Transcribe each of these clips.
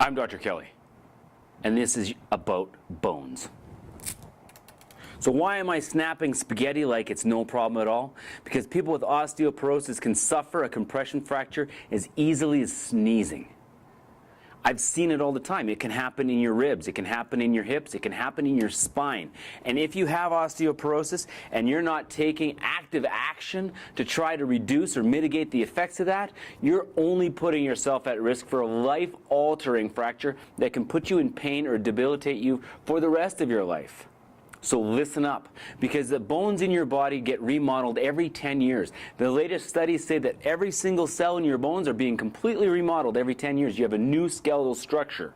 I'm Dr. Kelly, and this is about bones. So why am I snapping spaghetti like it's no problem at all? Because people with osteoporosis can suffer a compression fracture as easily as sneezing. I've seen it all the time. It can happen in your ribs, it can happen in your hips, it can happen in your spine. And if you have osteoporosis and you're not taking active action to try to reduce or mitigate the effects of that, you're only putting yourself at risk for a life-altering fracture that can put you in pain or debilitate you for the rest of your life. So listen up, because the bones in your body get remodeled every 10 years. The latest studies say that every single cell in your bones are being completely remodeled every 10 years. You have a new skeletal structure.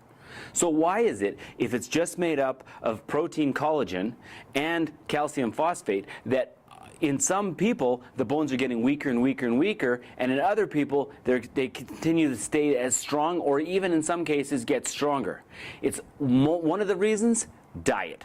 So why is it, if it's just made up of protein collagen and calcium phosphate, that in some people the bones are getting weaker and weaker and weaker, and in other people they continue to stay as strong, or even in some cases get stronger? It's one of the reasons: diet.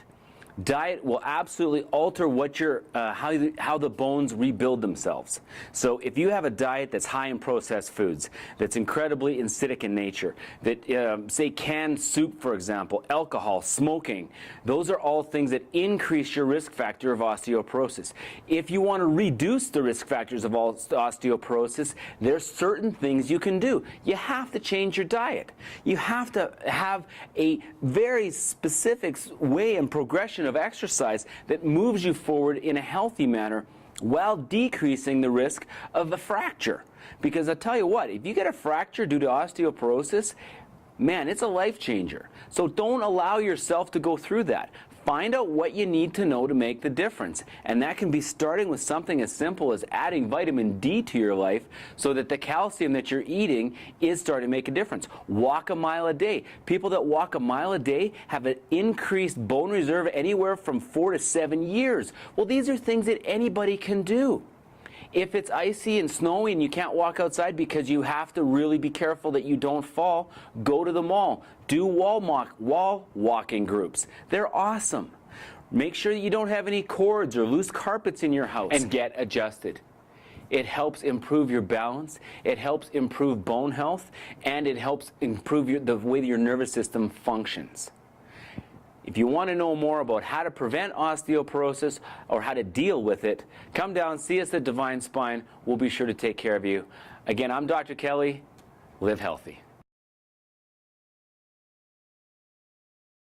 Diet will absolutely alter what how the bones rebuild themselves. So if you have a diet that's high in processed foods, that's incredibly acidic in nature, that say canned soup, for example, alcohol, smoking, those are all things that increase your risk factor of osteoporosis. If you want to reduce the risk factors of osteoporosis, there's certain things you can do. You have to change your diet. You have to have a very specific way and progression of exercise that moves you forward in a healthy manner while decreasing the risk of a fracture. Because I'll tell you what, if you get a fracture due to osteoporosis, man, it's a life changer. So don't allow yourself to go through that. Find out what you need to know to make the difference. And that can be starting with something as simple as adding vitamin D to your life so that the calcium that you're eating is starting to make a difference. Walk a mile a day. People that walk a mile a day have an increased bone reserve anywhere from 4 to 7 years. Well, these are things that anybody can do. If it's icy and snowy and you can't walk outside because you have to really be careful that you don't fall, go to the mall. Do wall walking groups. They're awesome. Make sure that you don't have any cords or loose carpets in your house, and get adjusted. It helps improve your balance, it helps improve bone health, and it helps improve the way your nervous system functions. If you want to know more about how to prevent osteoporosis or how to deal with it, come down, see us at Divine Spine. We'll be sure to take care of you. Again, I'm Dr. Kelly. Live healthy.